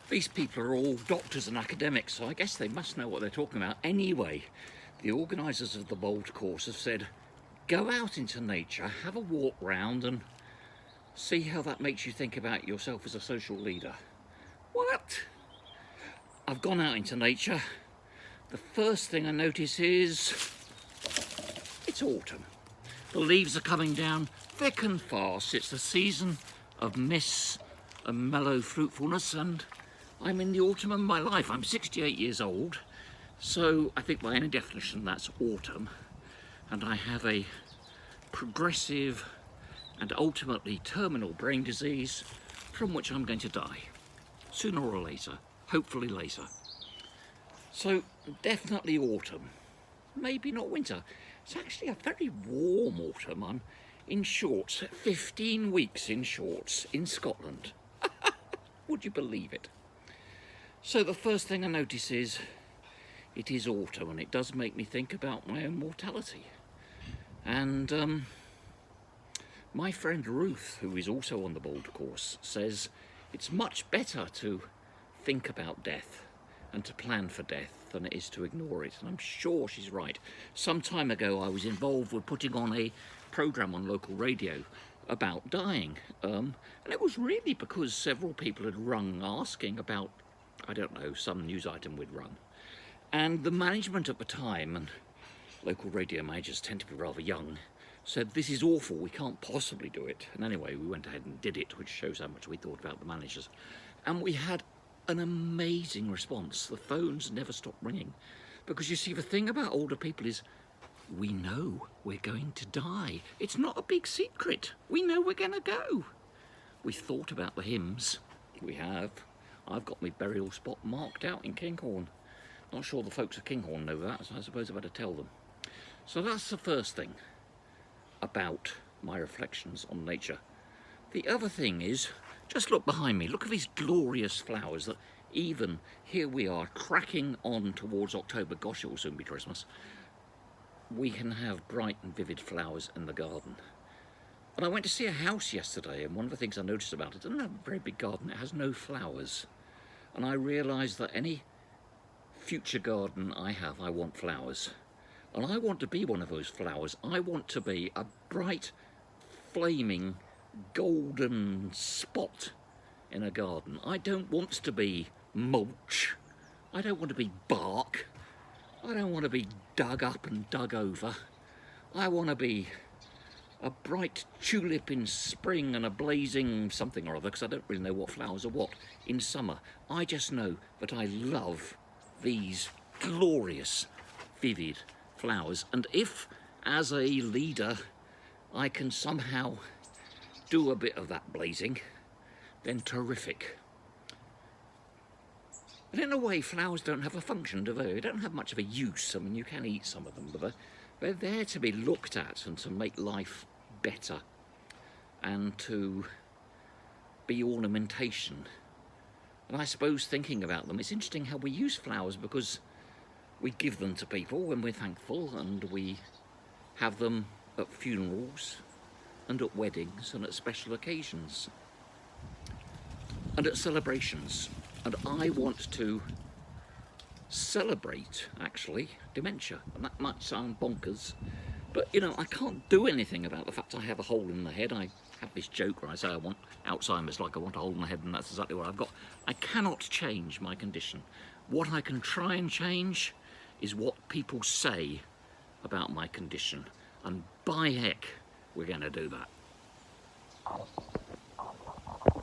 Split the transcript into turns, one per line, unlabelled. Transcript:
These people are all doctors and academics, so I guess they must know what they're talking about. Anyway, the organisers of the Bold course have said, go out into nature, have a walk round and see how that makes you think about yourself as a social leader. What? I've gone out into nature. The first thing I notice is it's autumn. The leaves are coming down thick and fast. It's the season of mists and mellow fruitfulness, and I'm in the autumn of my life. I'm 68 years old, so I think by any definition that's autumn, and I have a progressive and ultimately terminal brain disease from which I'm going to die, sooner or later, hopefully later. So definitely autumn, maybe not winter. It's actually a very warm autumn. I'm in shorts, 15 weeks in shorts in Scotland. Would you believe it? So the first thing I notice is it is autumn, and it does make me think about my own mortality. And my friend Ruth, who is also on the Bold course, says it's much better to think about death and to plan for death than it is to ignore it. And I'm sure she's right. Some time ago I was involved with putting on a programme on local radio about dying. And it was really because several people had rung asking about, I don't know, some news item we'd run. And the management at the time, and local radio managers tend to be rather young, said, this is awful, we can't possibly do it. And anyway, we went ahead and did it, which shows how much we thought about the managers. And we had an amazing response. The phones never stopped ringing. Because you see, the thing about older people is we know we're going to die. It's not a big secret. We know we're going to go. We thought about the hymns. We have. I've got my burial spot marked out in Kinghorn. Not sure the folks at Kinghorn know that, so I suppose I better tell them. So that's the first thing about my reflections on nature. The other thing is, just look behind me. Look at these glorious flowers that even here we are cracking on towards October. Gosh, it will soon be Christmas. We can have bright and vivid flowers in the garden. And I went to see a house yesterday, and one of the things I noticed about it doesn't have a very big garden. It has no flowers. And I realised that any future garden I have, I want flowers. And I want to be one of those flowers. I want to be a bright, flaming, golden spot in a garden. I don't want to be mulch. I don't want to be bark. I don't want to be dug up and dug over. I want to be a bright tulip in spring and a blazing something or other, because I don't really know what flowers are what, in summer. I just know that I love these glorious, vivid flowers. And if, as a leader, I can somehow do a bit of that blazing, then terrific. But in a way, flowers don't have a function, do they? They don't have much of a use. I mean, you can eat some of them, but they're there to be looked at and to make life better and to be ornamentation. And I suppose thinking about them, it's interesting how we use flowers, because we give them to people when we're thankful, and we have them at funerals and at weddings and at special occasions and at celebrations. And I want to celebrate, actually, dementia. And that might sound bonkers, but, you know, I can't do anything about the fact I have a hole in the head. I have this joke where I say I want Alzheimer's, like I want a hole in the head, and that's exactly what I've got. I cannot change my condition. What I can try and change is what people say about my condition. And by heck, we're going to do that.